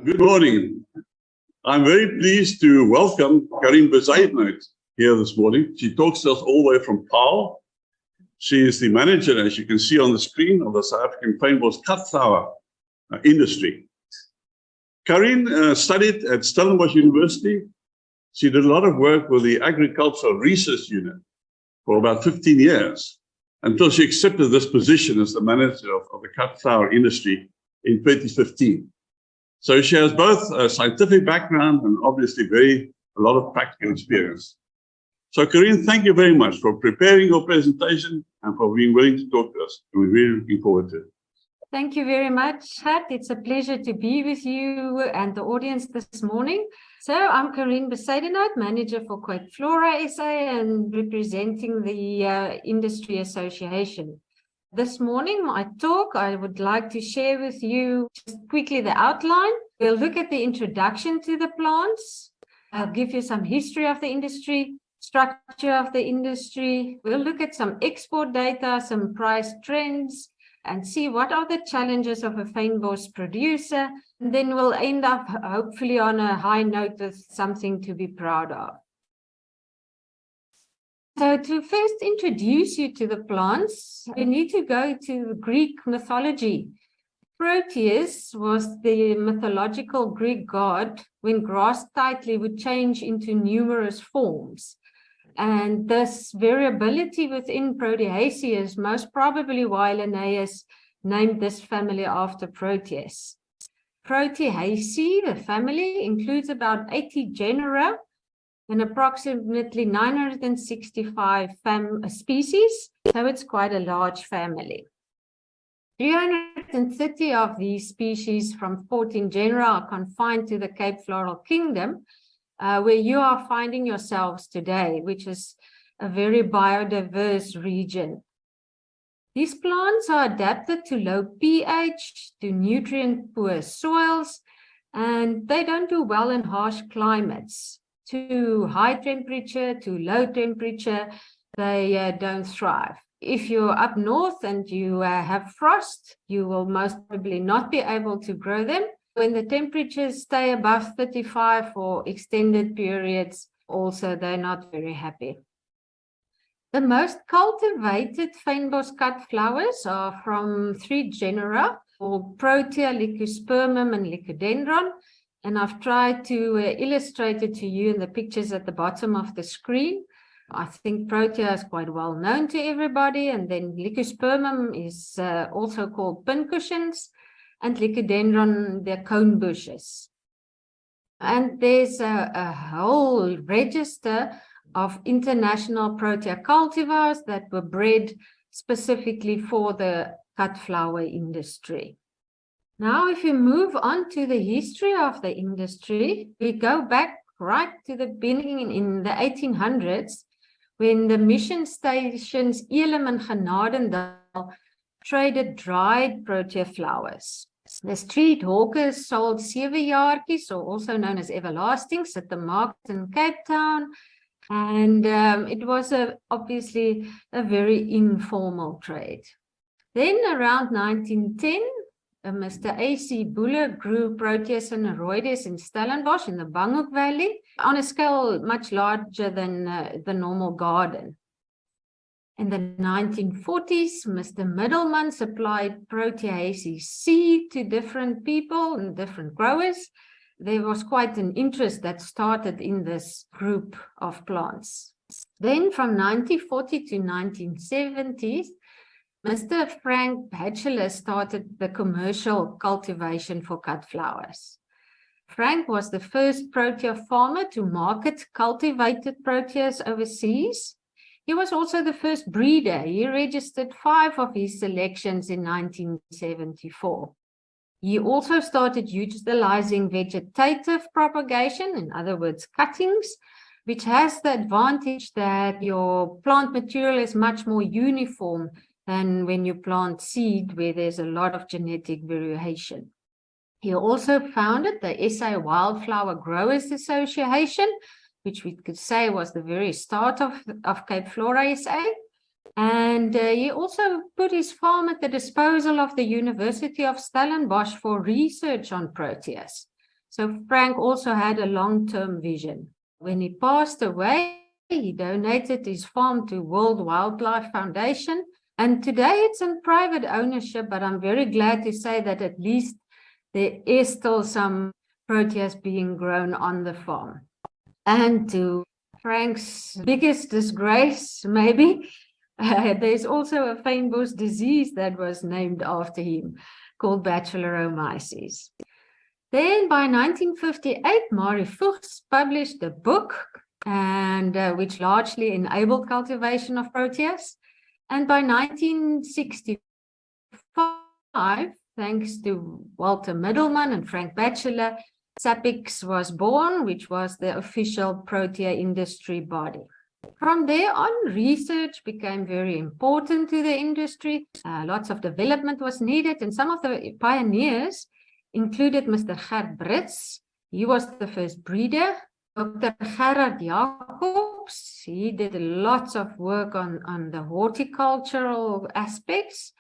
Good morning. I'm very pleased to welcome Karien Beuidenhout here this morning. She talks to us all the way from Paarl. She is the manager, as you can see on the screen, of the South African Fynbos cut flower industry. Karien studied at Stellenbosch University. She did a lot of work with the Agricultural Research Unit for about 15 years until she accepted this position as the manager of the cut flower industry in 2015. So she has both a scientific background and obviously a lot of practical experience. So Karien, thank you very much for preparing your presentation and for being willing to talk to us. We're really looking forward to it. Thank you very much, Hat. It's a pleasure to be with you and the audience this morning. So I'm Karien Beuidenhout, manager for Quake Flora SA and representing the Industry Association. This morning, my talk, I would like to share with you just quickly the outline. We'll look at the introduction to the plants. I'll give you some history of the industry, structure of the industry. We'll look at some export data, some price trends, and see what are the challenges of a Fynbos producer. And then we'll end up hopefully on a high note with something to be proud of. So to first introduce you to the plants, we need to go to Greek mythology. Proteus was the mythological Greek god when grasped tightly would change into numerous forms. And this variability within Proteaceae is most probably why Linnaeus named this family after Proteus. Proteaceae, the family, includes about 80 genera and approximately 965 species, so it's quite a large family. 330 of these species from 14 genera are confined to the Cape Floral Kingdom, where you are finding yourselves today, which is a very biodiverse region. These plants are adapted to low pH, to nutrient-poor soils, and they don't do well in harsh climates. Too high temperature, too low temperature, they don't thrive. If you're up north and you have frost, you will most probably not be able to grow them. When the temperatures stay above 35 for extended periods, also they're not very happy. The most cultivated Fynbos cut flowers are from 3 genera called Protea, Lycospermum, and Lycodendron. And I've tried to illustrate it to you in the pictures at the bottom of the screen. I think Protea is quite well known to everybody. And then Lycospermum is also called pincushions. And Lycodendron, they're cone bushes. And there's a whole register of international Protea cultivars that were bred specifically for the cut flower industry. Now, if we move on to the history of the industry, we go back right to the beginning in the 1800s, when the mission stations Elim and Genadendal traded dried Protea flowers. The street hawkers sold sewejaartjies, or also known as everlastings, at the market in Cape Town. And it was obviously a very informal trade. Then around 1910, Mr. A.C. Buller grew Proteus and Aroides in Stellenbosch in the Banghoek Valley on a scale much larger than the normal garden. In the 1940s, Mr. Middleman supplied Proteaceae seed to different people and different growers. There was quite an interest that started in this group of plants. Then from 1940 to 1970s, Mr. Frank Batchelor started the commercial cultivation for cut flowers. Frank was the first Protea farmer to market cultivated Proteas overseas. He was also the first breeder. He registered 5 of his selections in 1974. He also started utilizing vegetative propagation, in other words, cuttings, which has the advantage that your plant material is much more uniform than when you plant seed, where there's a lot of genetic variation. He also founded the SA Wildflower Growers Association, which we could say was the very start of Cape Flora SA. And he also put his farm at the disposal of the University of Stellenbosch for research on Proteas. So Frank also had a long-term vision. When he passed away, he donated his farm to World Wildlife Foundation, and today it's in private ownership, but I'm very glad to say that at least there is still some proteas being grown on the farm. And to Frank's biggest disgrace, maybe, there's also a Fynbos disease that was named after him, called bacheloromyces. Then by 1958, Mari Fuchs published a book, and which largely enabled cultivation of proteas. And by 1965, thanks to Walter Middelman and Frank Batchelor, SAPIX was born, which was the official protea industry body. From there on, research became very important to the industry. Lots of development was needed, and some of the pioneers included Mr. Gert Brits. He was the first breeder. Dr. Gerard Jacobs, he did lots of work on the horticultural aspects.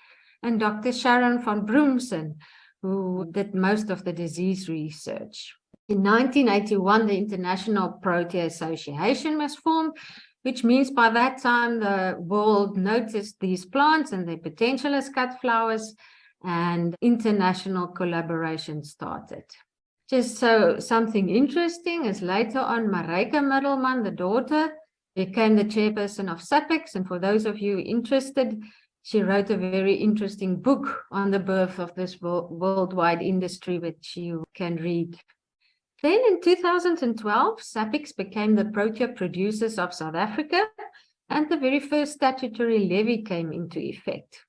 And Dr. Sharon van Broemsen, who did most of the disease research. In 1981, the International Protea Association was formed, which means by that time the world noticed these plants and their potential as cut flowers, and international collaboration started. Just so something interesting is later on Marijke Middelman, the daughter, became the chairperson of SAPIX, and for those of you interested, she wrote a very interesting book on the birth of this worldwide industry, which you can read. Then in 2012, SAPIX became the protea producers of South Africa, and the very first statutory levy came into effect.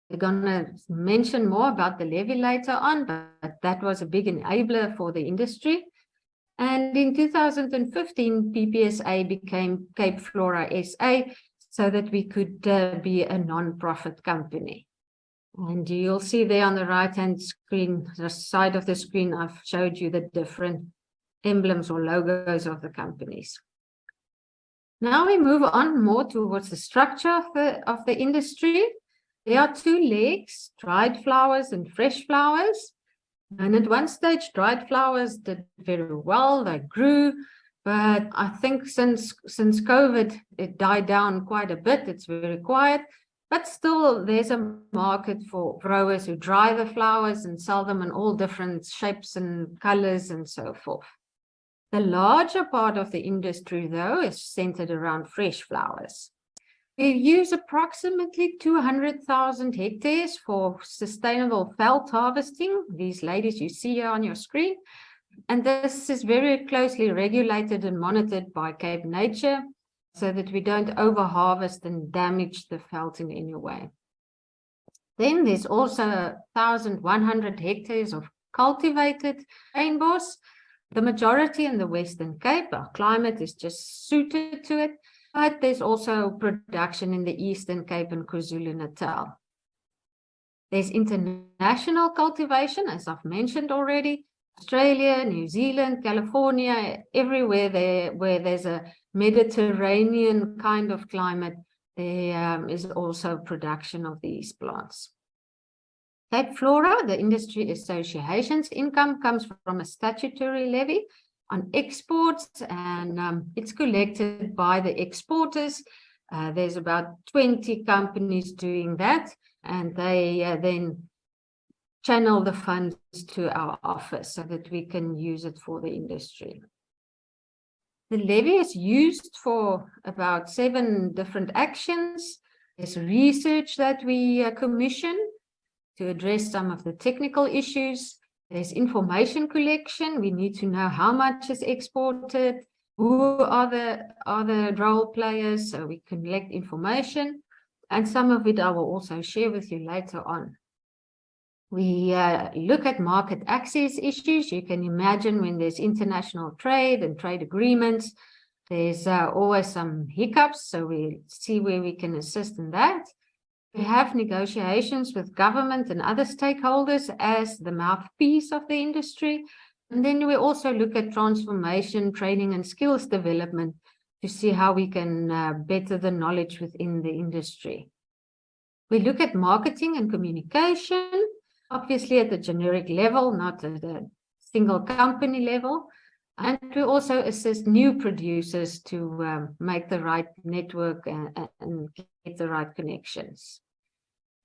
We're going to mention more about the levy later on, but that was a big enabler for the industry. And in 2015, PPSA became Cape Flora SA, so that we could be a non-profit company. And you'll see there on the right-hand screen, the side of the screen, I've showed you the different emblems or logos of the companies. Now we move on more towards the structure of the industry. There are two legs, dried flowers and fresh flowers. And at one stage, dried flowers did very well, they grew. But I think since COVID, it died down quite a bit. It's very quiet, but still there's a market for growers who dry the flowers and sell them in all different shapes and colors and so forth. The larger part of the industry, though, is centered around fresh flowers. We use approximately 200,000 hectares for sustainable veld harvesting. These ladies you see here on your screen. And this is very closely regulated and monitored by Cape Nature so that we don't over-harvest and damage the veld in any way. Then there's also 1,100 hectares of cultivated fynbos. The majority in the Western Cape. Our climate is just suited to it, but there's also production in the Eastern Cape and KwaZulu-Natal. There's international cultivation, as I've mentioned already. Australia, New Zealand, California, everywhere where there's a Mediterranean kind of climate, there is also production of these plants. Cape Flora, the industry association's income comes from a statutory levy on exports, and it's collected by the exporters. There's about 20 companies doing that, and they then channel the funds to our office so that we can use it for the industry. The levy is used for about 7 different actions. There's research that we commission to address some of the technical issues. There's information collection. We need to know how much is exported, who are the role players, so we collect information. And some of it I will also share with you later on. We look at market access issues. You can imagine when there's international trade and trade agreements, there's always some hiccups, so we see where we can assist in that. We have negotiations with government and other stakeholders as the mouthpiece of the industry. And then we also look at transformation, training and skills development to see how we can better the knowledge within the industry. We look at marketing and communication, obviously at the generic level, not at a single company level. And we also assist new producers to make the right network and get the right connections.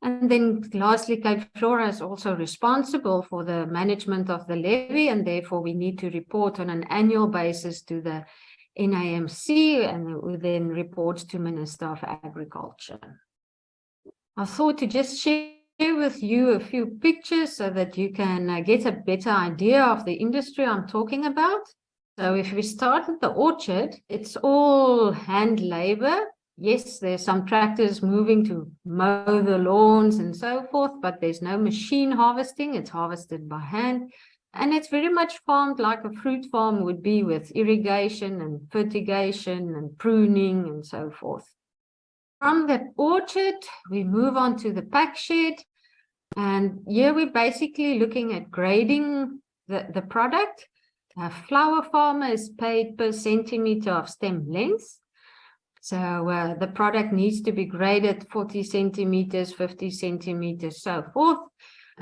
And then lastly, Cape Flora is also responsible for the management of the levy, and therefore we need to report on an annual basis to the NAMC, and who then reports to Minister of Agriculture. I thought to just share with you a few pictures so that you can get a better idea of the industry I'm talking about. So if we start at the orchard, it's all hand labor. Yes, there's some tractors moving to mow the lawns and so forth, but there's no machine harvesting. It's harvested by hand. And it's very much farmed like a fruit farm would be, with irrigation and fertigation and pruning and so forth. From the orchard, we move on to the pack shed. And here we're basically looking at grading the product. A flower farmer is paid per centimeter of stem length. So the product needs to be graded 40 centimeters, 50 centimeters, so forth.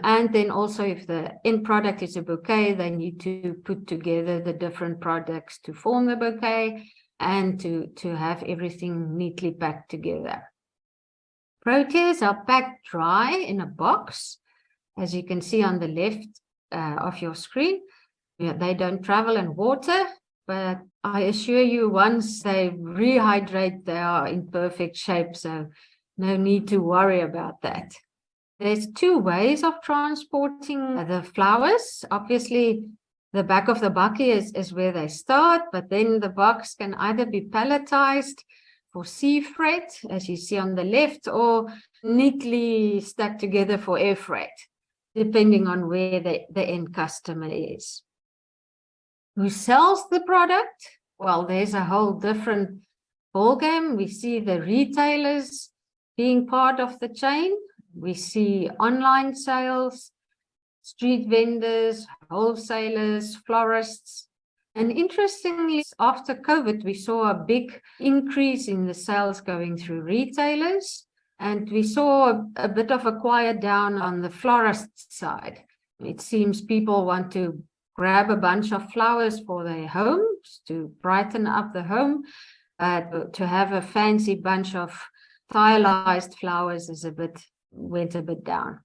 And then also if the end product is a bouquet, they need to put together the different products to form the bouquet and to have everything neatly packed together. Proteas are packed dry in a box, as you can see on the left of your screen. They don't travel in water, but I assure you, once they rehydrate, they are in perfect shape, so no need to worry about that. There's two ways of transporting the flowers. Obviously, the back of the bakkie is where they start, but then the box can either be palletized for sea freight, as you see on the left, or neatly stuck together for air freight, depending on where the end customer is. Who sells the product? Well, there's a whole different ballgame. We see the retailers being part of the chain. We see online sales, street vendors, wholesalers, florists. And interestingly, after COVID, we saw a big increase in the sales going through retailers. And we saw a bit of a quiet down on the florist side. It seems people want to grab a bunch of flowers for their homes to brighten up the home. To have a fancy bunch of stylized flowers went a bit down.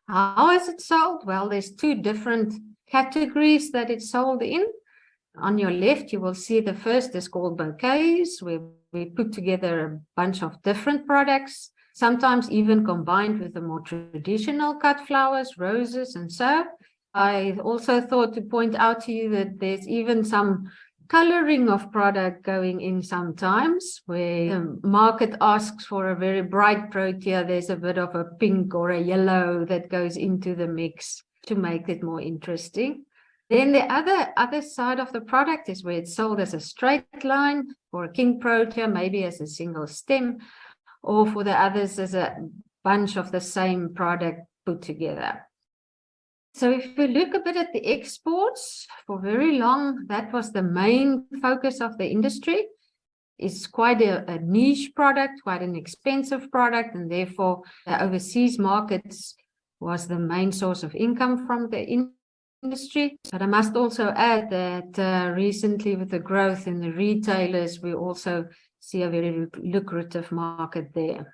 How is it sold? Well, there's two different categories that it's sold in. On your left, you will see the first is called bouquets, where we put together a bunch of different products, sometimes even combined with the more traditional cut flowers, roses, and so. I also thought to point out to you that there's even some coloring of product going in sometimes, where the market asks for a very bright protea. There's a bit of a pink or a yellow that goes into the mix to make it more interesting. Then the other side of the product is where it's sold as a straight line, for a king protea, maybe as a single stem, or for the others as a bunch of the same product put together. So if we look a bit at the exports, for very long, that was the main focus of the industry. It's quite a niche product, quite an expensive product, and therefore the overseas markets was the main source of income from the industry. But I must also add that recently, with the growth in the retailers, we also see a very lucrative market there.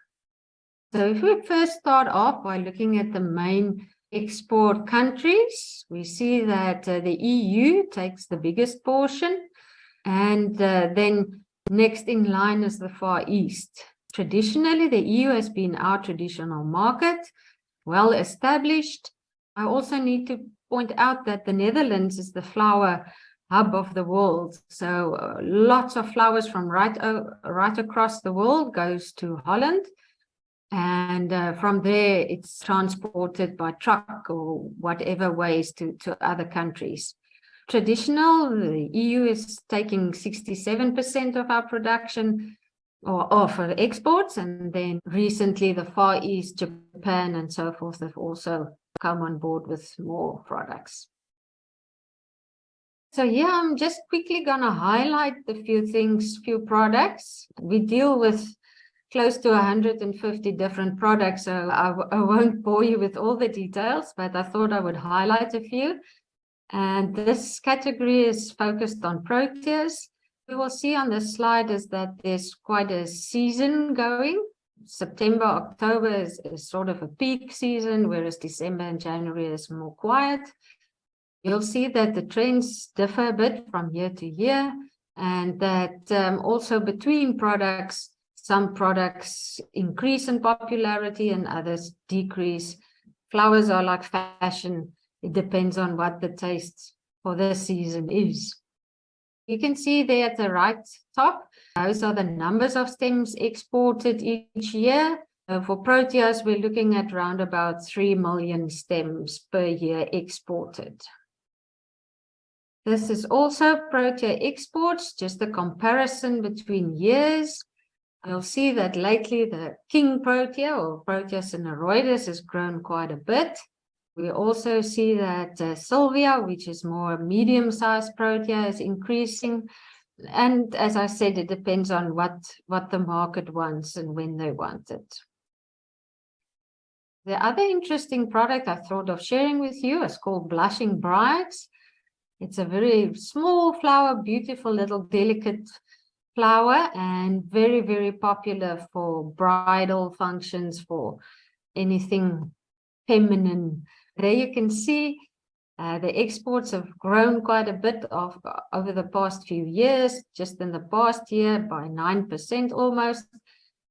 So if we first start off by looking at the main export countries, we see that the EU takes the biggest portion, and then next in line is the Far East. Traditionally, the EU has been our traditional market, well established. I also need to point out that the Netherlands is the flower hub of the world. So lots of flowers from right across the world goes to Holland. And from there, it's transported by truck or whatever ways to other countries. Traditional, the EU is taking 67% of our production or for exports. And then recently, the Far East, Japan, and so forth have also come on board with more products. So yeah, I'm just quickly going to highlight a few things, few products. We deal with close to 150 different products, so I won't bore you with all the details, but I thought I would highlight a few. And this category is focused on proteas. We will see on this slide is that there's quite a season going. September, October is sort of a peak season, whereas December and January is more quiet. You'll see that the trends differ a bit from year to year, and that also between products, some products increase in popularity and others decrease. Flowers are like fashion. It depends on what the taste for this season is. You can see there at the right top, those are the numbers of stems exported each year. For proteas, we're looking at around about 3 million stems per year exported. This is also protea exports, just a comparison between years. You'll see that lately the king protea or Protea cineroides has grown quite a bit. We also see that Sylvia, which is more medium-sized protea, is increasing. And as I said, it depends on what the market wants and when they want it. The other interesting product I thought of sharing with you is called Blushing Brides. It's a very small flower, beautiful little delicate flower, and very, very popular for bridal functions, for anything feminine. There you can see the exports have grown quite a bit over the past few years, just in the past year by 9% almost,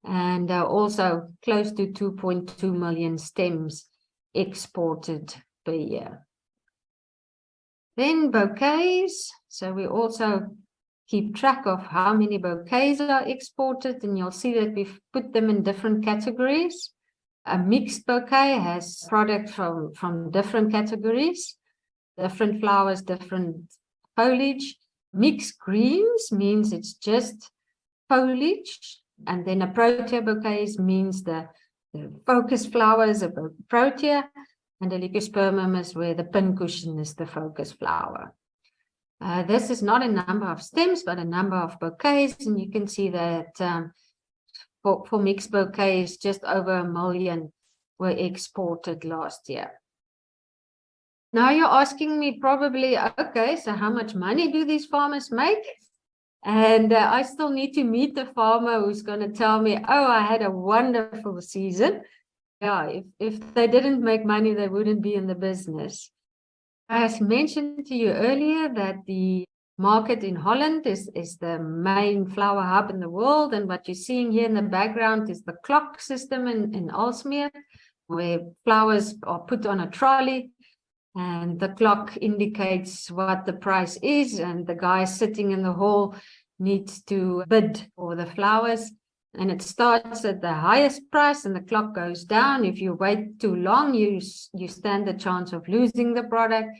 and also close to 2.2 million stems exported per year. Then bouquets. So we also keep track of how many bouquets are exported, and you'll see that we've put them in different categories. A mixed bouquet has product from different categories, different flowers, different foliage. Mixed greens means it's just foliage, and then a protea bouquet means the focus flowers of a protea, and a Leucospermum is where the pincushion is the focus flower. This is not a number of stems, but a number of bouquets, and you can see that for mixed bouquets, just over 1 million were exported last year. Now you're asking me probably, okay, so how much money do these farmers make? And I still need to meet the farmer who's going to tell me, oh, I had a wonderful season. Yeah, if they didn't make money, they wouldn't be in the business. As mentioned to you earlier, that the market in Holland is the main flower hub in the world, and what you're seeing here in the background is the clock system in Aalsmeer, where flowers are put on a trolley, and the clock indicates what the price is, and the guy sitting in the hall needs to bid for the flowers, and it starts at the highest price and the clock goes down. If you wait too long, you stand the chance of losing the product.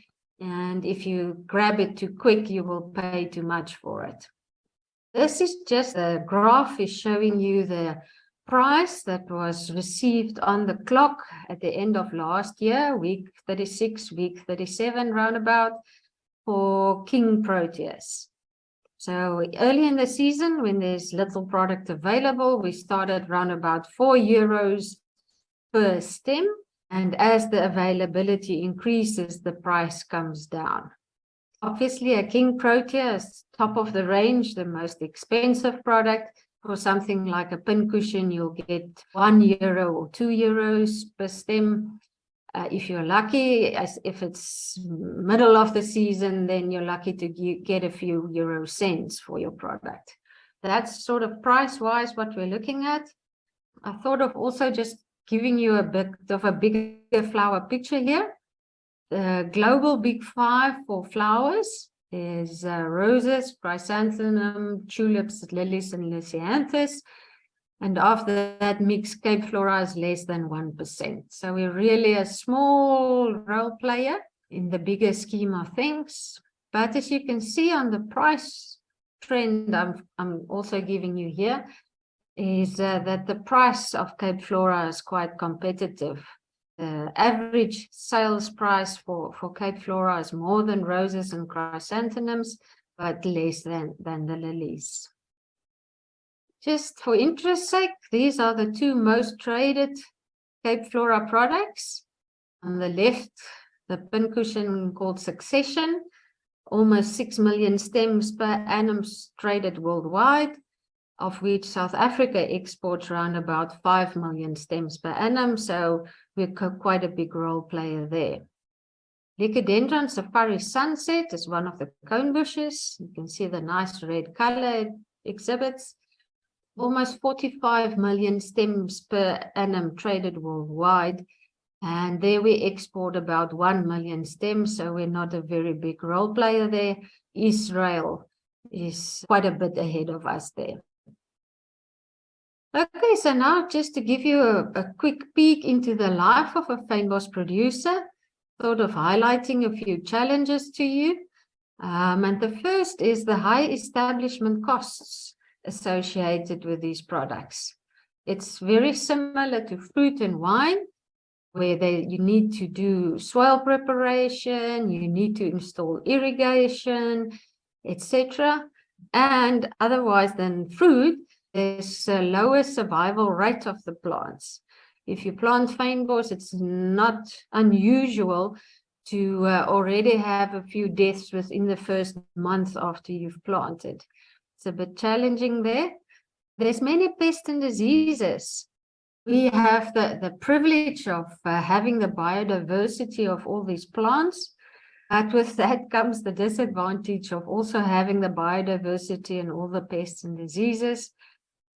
And if you grab it too quick, you will pay too much for it. This is just a graph is showing you the price that was received on the clock at the end of last year, week 36, week 37 roundabout, for king proteas. So early in the season, when there's little product available, we started around about €4 per stem. And as the availability increases, the price comes down. Obviously, a king protea is top of the range, the most expensive product. For something like a pincushion, you'll get €1 or €2 per stem. If you're lucky, if it's middle of the season, then you're lucky to get a few euro cents for your product. That's sort of price-wise what we're looking at. I thought of also just giving you a bit of a bigger flower picture here. The global big five for flowers is roses, chrysanthemum, tulips, lilies, and lisianthus. And after that, mixed Cape Flora is less than 1%. So we're really a small role player in the bigger scheme of things. But as you can see on the price trend I'm also giving you here, is that the price of Cape Flora is quite competitive. The average sales price for Cape Flora is more than roses and chrysanthemums, but less than the lilies. Just for interest's sake, these are the two most traded Cape Flora products. On the left, the pincushion called Succession, almost 6 million stems per annum traded worldwide, of which South Africa exports around about 5 million stems per annum. So we're quite a big role player there. Licodendron Safari Sunset is one of the cone bushes. You can see the nice red color it exhibits. Almost 45 million stems per annum traded worldwide. And there we export about 1 million stems, so we're not a very big role player there. Israel is quite a bit ahead of us there. Okay, so now just to give you a quick peek into the life of a Fynbos producer, sort of highlighting a few challenges to you. And the first is the high establishment costs associated with these products. It's very similar to fruit and wine, where you need to do soil preparation, you need to install irrigation, etc. And otherwise than fruit, there's a lower survival rate of the plants. If you plant Fynbos, it's not unusual to already have a few deaths within the first month after you've planted. It's a bit challenging there. There's many pests and diseases. We have the privilege of having the biodiversity of all these plants, but with that comes the disadvantage of also having the biodiversity and all the pests and diseases.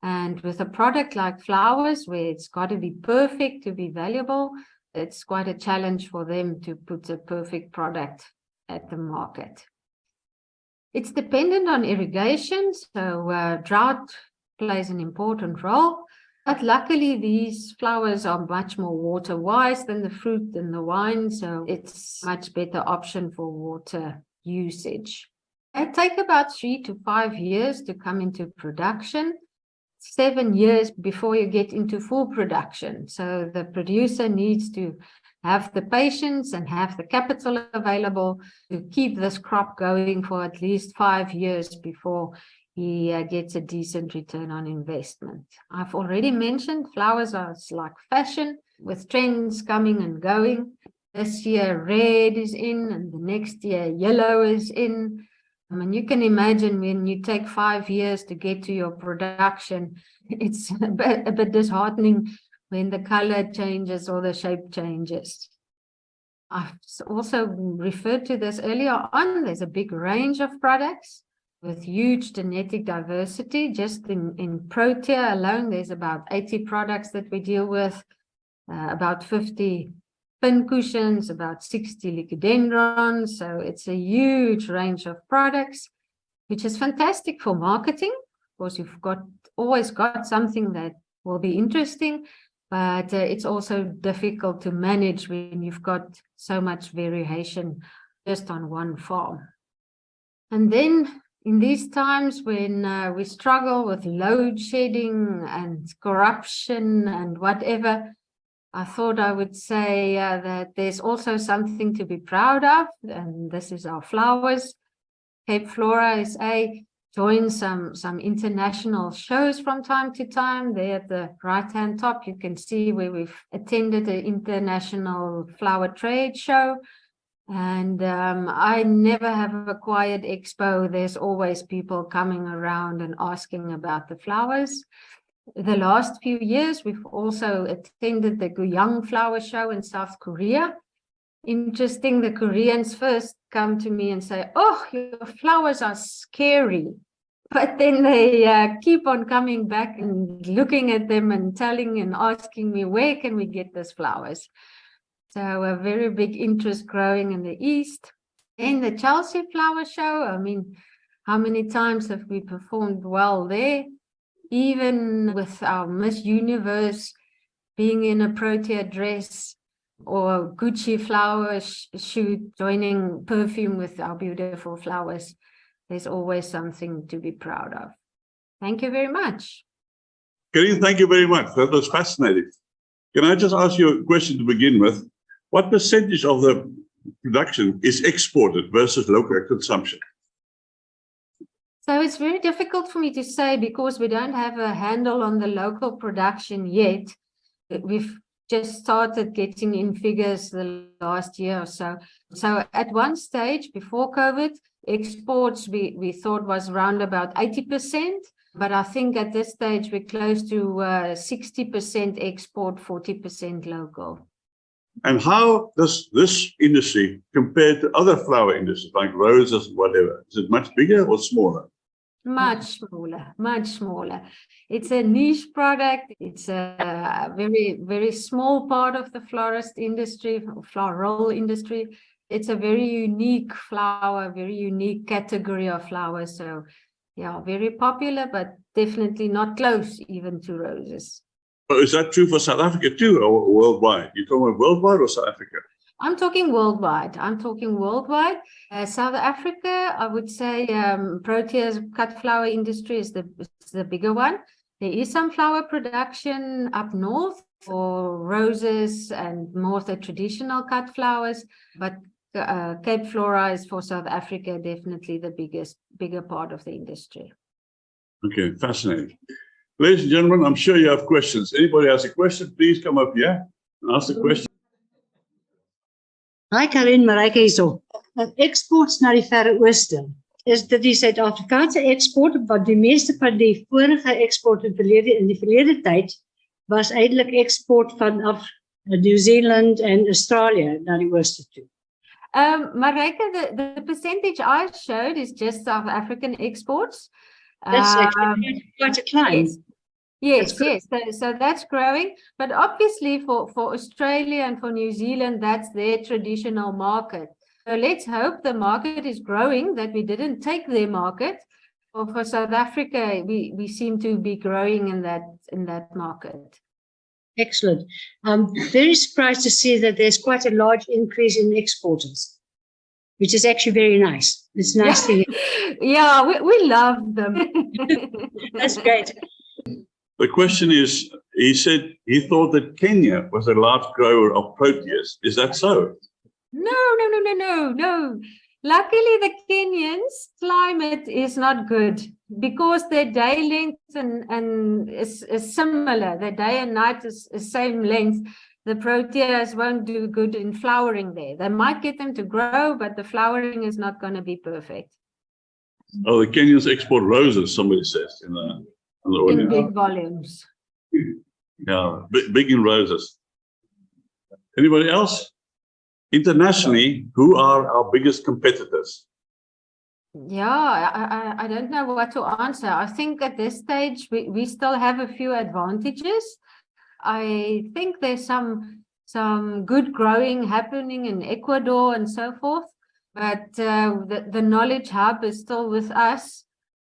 And with a product like flowers, where it's got to be perfect to be valuable, it's quite a challenge for them to put a perfect product at the market. It's dependent on irrigation, so drought plays an important role. But luckily, these flowers are much more water-wise than the fruit and the wine, so it's a much better option for water usage. They take about 3 to 5 years to come into production, 7 years before you get into full production. So the producer needs to have the patience and have the capital available to keep this crop going for at least 5 years before he gets a decent return on investment. I've already mentioned flowers are like fashion, with trends coming and going. This year red is in, and the next year yellow is in. I mean, you can imagine when you take 5 years to get to your production, it's a bit disheartening when the color changes or the shape changes. I've also referred to this earlier on. There's a big range of products with huge genetic diversity. Just in Protea alone, there's about 80 products that we deal with, about 50 pincushions, about 60 licodendrons. So it's a huge range of products, which is fantastic for marketing. Of course, you've always got something that will be interesting, but it's also difficult to manage when you've got so much variation just on one farm. And then in these times when we struggle with load shedding and corruption and whatever, I thought I would say that there's also something to be proud of, and this is our flowers. Cape Flora SA joins some international shows from time to time. There at the right-hand top, you can see where we've attended the International Flower Trade Show. And I never have a quiet expo. There's always people coming around and asking about the flowers. The last few years, we've also attended the Guyang Flower Show in South Korea. Interesting, the Koreans first come to me and say, "Oh, your flowers are scary." But then they keep on coming back and looking at them and telling and asking me, where can we get these flowers? So a very big interest growing in the East. In the Chelsea Flower Show, I mean, how many times have we performed well there? Even with our Miss Universe being in a Protea dress or Gucci flower shoot, joining perfume with our beautiful flowers, there's always something to be proud of. Thank you very much. Karien, thank you very much. That was fascinating. Can I just ask you a question to begin with? What percentage of the production is exported versus local consumption? So it's very difficult for me to say because we don't have a handle on the local production yet. We've just started getting in figures the last year or so. So at one stage before COVID, exports we thought was around about 80%, but I think at this stage we're close to 60% export, 40% local. And how does this industry compare to other flower industries like roses, whatever? Is it much bigger or smaller? Much smaller, much smaller. It's a niche product. It's a very, very small part of the florist industry, floral industry. It's a very unique flower, very unique category of flowers. So, yeah, very popular, but definitely not close even to roses. Oh, is that true for South Africa too, or worldwide? You're talking about worldwide or South Africa? I'm talking worldwide. I'm talking worldwide. South Africa, I would say Protea's cut flower industry is the bigger one. There is some flower production up north for roses and more the traditional cut flowers, but Cape Flora is for South Africa definitely the bigger part of the industry. Okay, fascinating. Ladies and gentlemen, I'm sure you have questions. Anybody has a question, please come up here and ask the question. Hi Karien, Marijke hierso. Exports na die Verre Ooste. Is dit die Suid-Afrikaanse eksport wat die meeste van die vorige eksport in die verlede tyd was eintlik eksport vanaf New Zealand en Australië na die Ooste toe? Marijke, the percentage I showed is just South African exports. That's actually quite a climb. Yes, yes. So that's growing. But obviously for Australia and for New Zealand, that's their traditional market. So let's hope the market is growing, that we didn't take their market. Or for South Africa, we seem to be growing in that market. Excellent. I'm very surprised to see that there's quite a large increase in exporters, which is actually very nice. It's nice to hear. Yeah, we love them. That's great. The question is, he said he thought that Kenya was a large grower of proteas. Is that so? No. Luckily, the Kenyans' climate is not good because their day length and is similar. Their day and night is same length. The proteas won't do good in flowering there. They might get them to grow, but the flowering is not going to be perfect. Oh, the Kenyans export roses, somebody says in the audience. In big volumes. Yeah, big in roses. Anybody else? Internationally, who are our biggest competitors? Yeah, I don't know what to answer. I think at this stage, we still have a few advantages. I think there's some good growing happening in Ecuador and so forth, but the knowledge hub is still with us.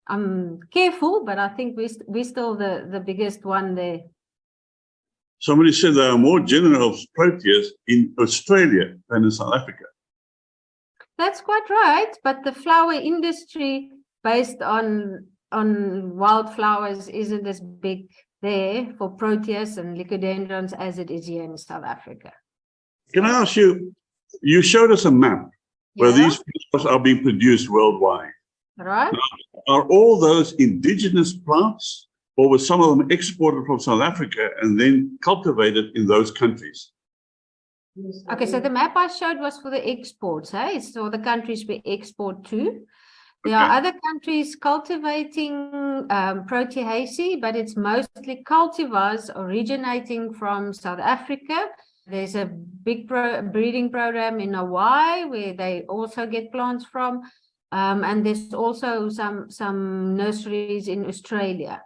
I'm careful, but I think we're still the biggest one there. Somebody said there are more general proteas in Australia than in South Africa. That's quite right, but the flower industry based on wildflowers isn't as big there for proteas and licodendrons as it is here in South Africa. Can I ask you, you showed us a map where these flowers are being produced worldwide. Right. Now, are all those indigenous plants, or were some of them exported from South Africa and then cultivated in those countries? Okay, so the map I showed was for the exports, so the countries we export to. There are other countries cultivating Proteaceae, but it's mostly cultivars originating from South Africa. There's a big breeding program in Hawaii where they also get plants from. And there's also some nurseries in Australia.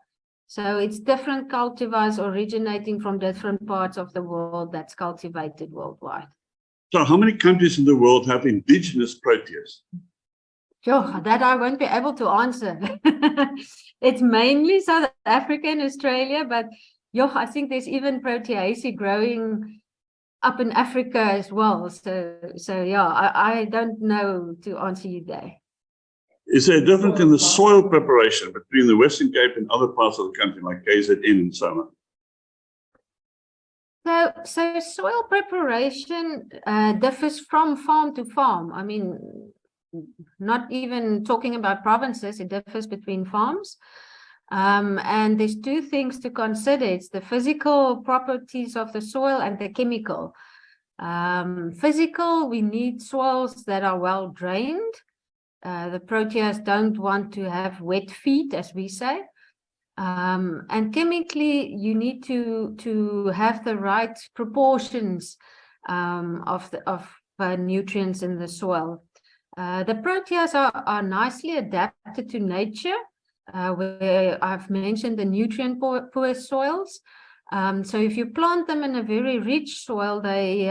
So it's different cultivars originating from different parts of the world that's cultivated worldwide. So how many countries in the world have indigenous proteas? Sure, that I won't be able to answer. It's mainly South Africa and Australia, but I think there's even Proteaceae growing up in Africa as well. So yeah, I don't know to answer you there. Is there a difference in the soil preparation between the Western Cape and other parts of the country, like KZN and so on? So soil preparation differs from farm to farm. I mean, not even talking about provinces, it differs between farms. And there's two things to consider. It's the physical properties of the soil and the chemical. Physical, we need soils that are well drained. The proteas don't want to have wet feet, as we say. And chemically, you need to have the right proportions of nutrients in the soil. The proteas are nicely adapted to nature, where I've mentioned the nutrient poor soils. So if you plant them in a very rich soil, they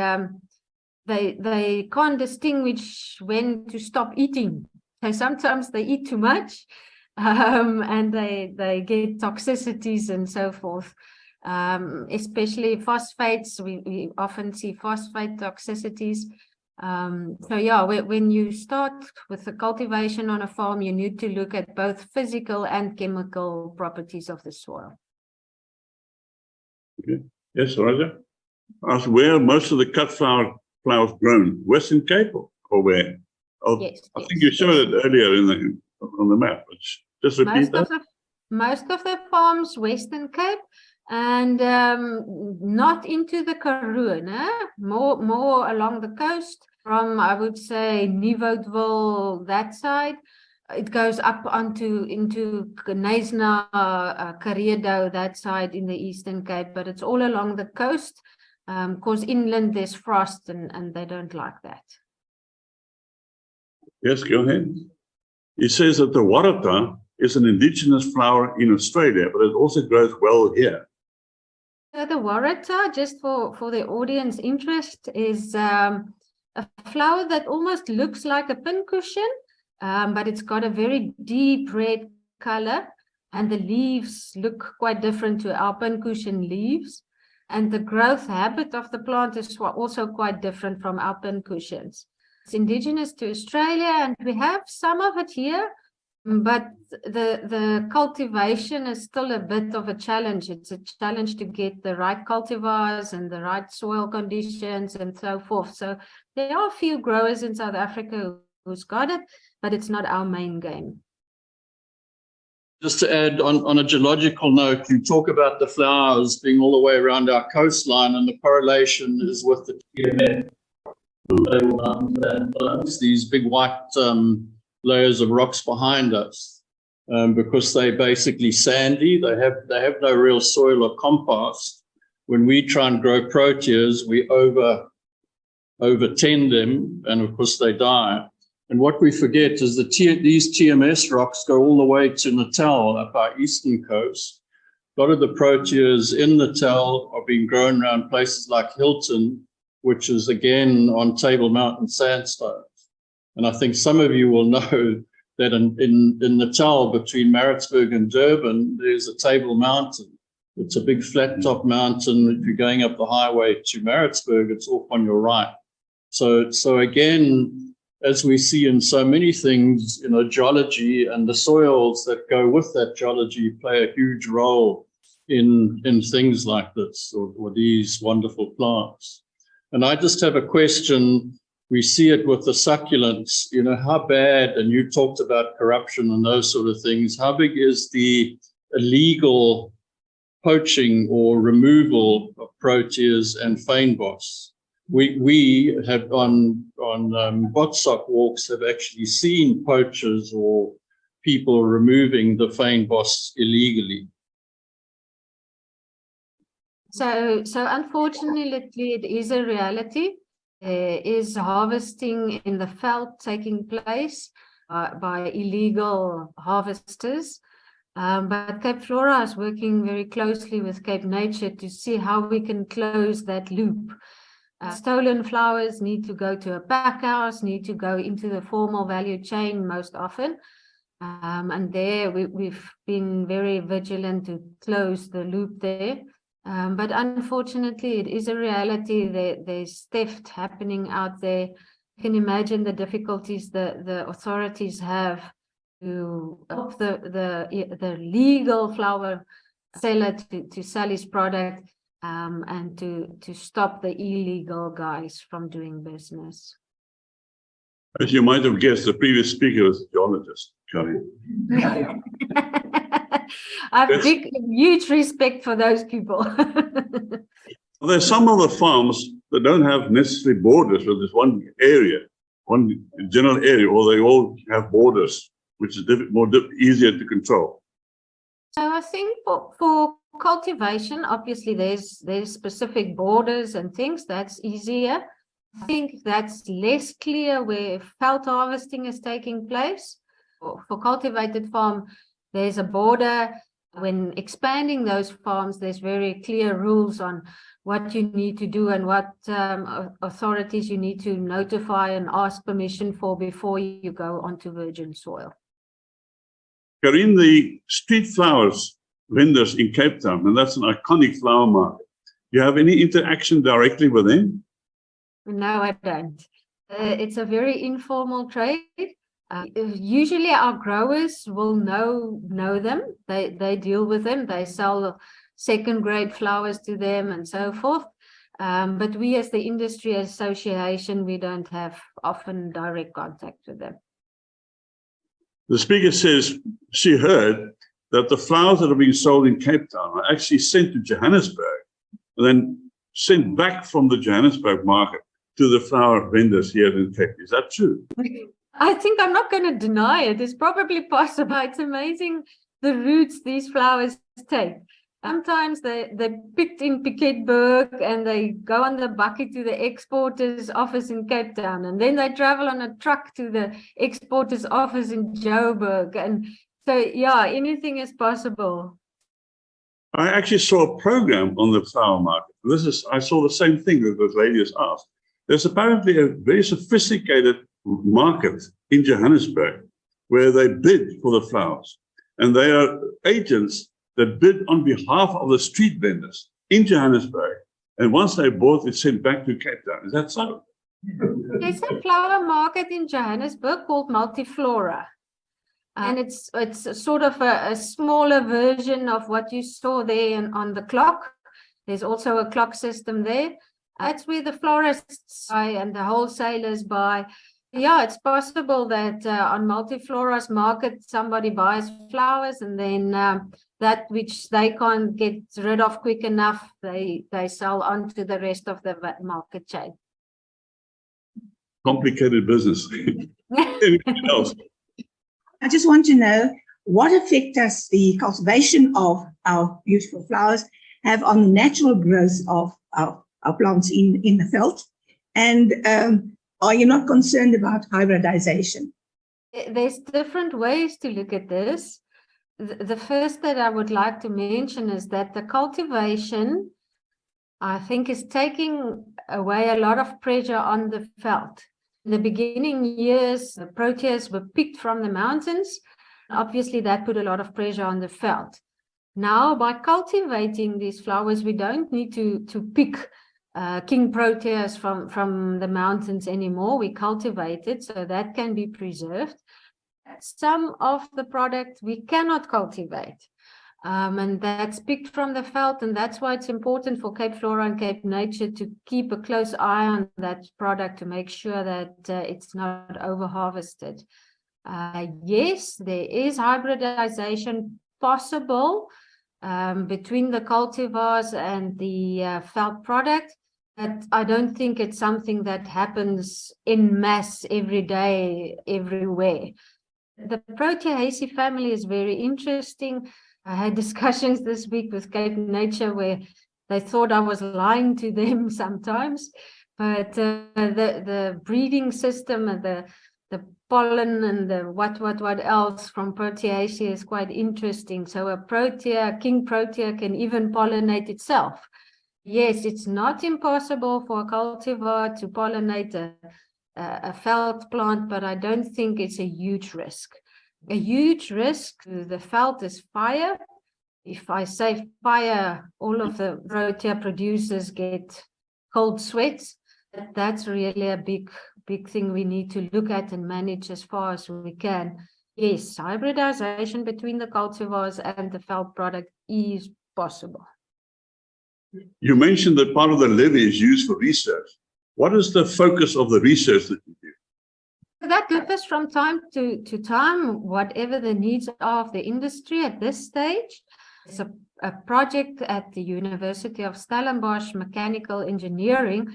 can't distinguish when to stop eating. So sometimes they eat too much, and they get toxicities and so forth. Especially phosphates, we often see phosphate toxicities. So yeah, when you start with the cultivation on a farm, you need to look at both physical and chemical properties of the soil. Okay. Yes, Roger. Ask where most of the cut flowers grown, Western Cape or where? Yes, I think you showed it earlier on the map. Just repeat that. Most of the farms, Western Cape, and not into the Karoo, more along the coast from, I would say, Nieuwoudtville, that side. It goes up into Knysna, Karien, that side in the Eastern Cape, but it's all along the coast, because inland there's frost and they don't like that. Yes, go ahead. He says that the warata is an indigenous flower in Australia, but it also grows well here. So the warata, just for the audience interest, is a flower that almost looks like a pincushion, but it's got a very deep red color, and the leaves look quite different to our pincushion leaves. And the growth habit of the plant is also quite different from our pincushions. It's indigenous to Australia, and we have some of it here, but the cultivation is still a bit of a challenge. It's a challenge to get the right cultivars and the right soil conditions and so forth. So there are a few growers in South Africa who's got it, but it's not our main game. Just to add on a geological note, you talk about the flowers being all the way around our coastline, and the correlation is with the TMF. These big white layers of rocks behind us, because they're basically sandy. They have no real soil or compost. When we try and grow proteas, we overtend them, and of course they die. And what we forget is that these TMS rocks go all the way to Natal, up our eastern coast. A lot of the proteas in Natal are being grown around places like Hilton, which is again on Table Mountain sandstones. And I think some of you will know that in Natal, between Maritzburg and Durban, there's a Table Mountain. It's a big flat top mountain. If you're going up the highway to Maritzburg, it's off on your right. So again, as we see in so many things, geology and the soils that go with that geology play a huge role in things like this or these wonderful plants. And I just have a question. We see it with the succulents, how bad, and you talked about corruption and those sort of things, how big is the illegal poaching or removal of proteas and fynbos? We have on botsock walks have actually seen poachers or people removing the fynbos illegally. So unfortunately, it is a reality. There is harvesting in the veld taking place by illegal harvesters. But Cape Flora is working very closely with Cape Nature to see how we can close that loop. Stolen flowers need to go to a pack house, need to go into the formal value chain most often. And there we've been very vigilant to close the loop there. But unfortunately, it is a reality that there's theft happening out there. You can imagine the difficulties the authorities have to help the legal flower seller to sell his product, and to stop the illegal guys from doing business. As you might have guessed, the previous speaker was a geologist, Karien. I have Yes. huge respect for those people. There's some other farms that don't have necessarily borders, but there's one area, one general area, or they all have borders, which is easier to control. So I think for cultivation, obviously there's specific borders and things that's easier. I think that's less clear where felt harvesting is taking place. For cultivated farm, there's a border. When expanding those farms, there's very clear rules on what you need to do and what authorities you need to notify and ask permission for before you go onto virgin soil. Karien, the street flowers vendors in Cape Town, and that's an iconic flower market. Do you have any interaction directly with them? No, I don't. It's a very informal trade. Usually our growers will know them. They deal with them. They sell second grade flowers to them and so forth. But we as the industry association, we don't have often direct contact with them. The speaker says she heard that the flowers that are being sold in Cape Town are actually sent to Johannesburg and then sent back from the Johannesburg market to the flower vendors here in Cape. Is that true? I think I'm not going to deny it. It's probably possible. It's amazing the routes these flowers take. Sometimes they're picked in Piketberg and they go on the bucket to the exporter's office in Cape Town, and then they travel on a truck to the exporter's office in Joburg. And so, yeah, anything is possible. I actually saw a program on the flower market. I saw the same thing that those ladies asked. There's apparently a very sophisticated market in Johannesburg where they bid for the flowers, and they are agents that bid on behalf of the street vendors in Johannesburg, and once they bought, it's sent back to Cape Town. Is that so? There's a flower market in Johannesburg called Multiflora, and it's sort of a smaller version of what you saw there on the clock. There's also a clock system there. That's where the florists buy and the wholesalers buy. Yeah, it's possible that on Multiflora's market, somebody buys flowers and then that which they can't get rid of quick enough, they sell on to the rest of the market chain. Complicated business. Anything else? I just want to know, what effect does the cultivation of our beautiful flowers have on the natural growth of our plants in the veld? And are you not concerned about hybridization? There's different ways to look at this. The first that I would like to mention is that the cultivation, I think, is taking away a lot of pressure on the veld. In the beginning years, the proteas were picked from the mountains. Obviously, that put a lot of pressure on the veld. Now, by cultivating these flowers, we don't need to pick king proteas from the mountains anymore. We cultivate it, so that can be preserved. Some of the product we cannot cultivate, and that's picked from the veld, and that's why it's important for Cape Flora and Cape Nature to keep a close eye on that product to make sure that it's not over harvested. Yes, there is hybridization possible between the cultivars and the veld product, but I don't think it's something that happens en masse every day, everywhere. The Proteaceae family is very interesting. I had discussions this week with Cape Nature where they thought I was lying to them sometimes, but the breeding system and the pollen and the what else from Proteaceae is quite interesting. So a protea, king protea, can even pollinate itself. Yes, it's not impossible for a cultivar to pollinate a veld plant, but I don't think it's a huge risk. A huge risk to the veld is fire. If I say fire, all of the protea producers get cold sweats. That's really a big thing we need to look at and manage as far as we can. Yes, hybridization between the cultivars and the veld product is possible. You mentioned that part of the levy is used for research. What is the focus of the research that you do? That differs from time to time, whatever the needs are of the industry at this stage. It's a project at the University of Stellenbosch Mechanical Engineering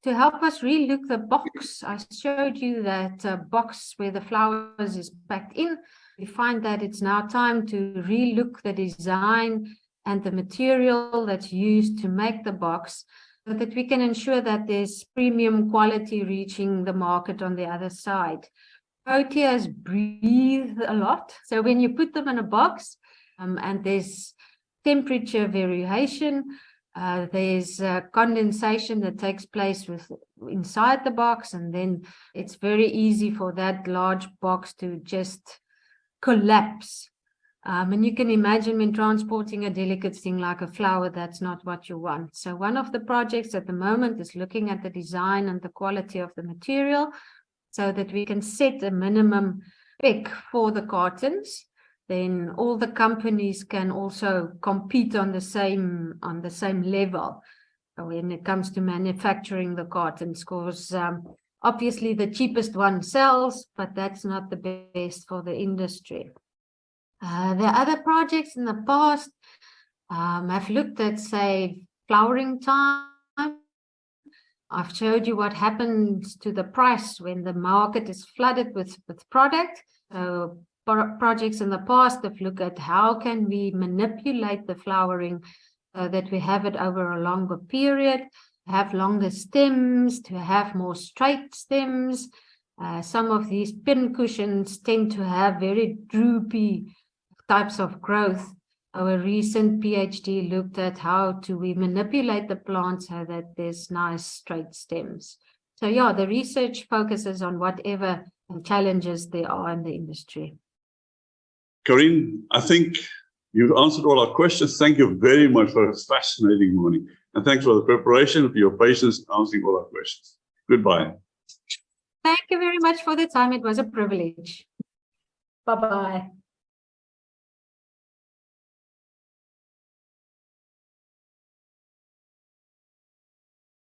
to help us relook the box. I showed you that box where the flowers is packed in. We find that it's now time to relook the design and the material that's used to make the box, so that we can ensure that there's premium quality reaching the market on the other side. Proteas breathe a lot. So when you put them in a box and there's temperature variation, there's condensation that takes place inside the box, and then it's very easy for that large box to just collapse. And you can imagine when transporting a delicate thing like a flower, that's not what you want. So one of the projects at the moment is looking at the design and the quality of the material so that we can set a minimum spec for the cartons. Then all the companies can also compete on the same level when it comes to manufacturing the cartons, because obviously the cheapest one sells, but that's not the best for the industry. The other projects in the past have looked at, say, flowering time. I've showed you what happens to the price when the market is flooded with product. So projects in the past have looked at how can we manipulate the flowering so that we have it over a longer period, have longer stems, to have more straight stems. Some of these pin cushions tend to have very droopy types of growth. Our recent PhD looked at how do we manipulate the plant so that there's nice straight stems. So yeah, the research focuses on whatever challenges there are in the industry. Karien, I think you've answered all our questions. Thank you very much for a fascinating morning. And thanks for the preparation, for your patience in answering all our questions. Goodbye. Thank you very much for the time. It was a privilege. Bye-bye.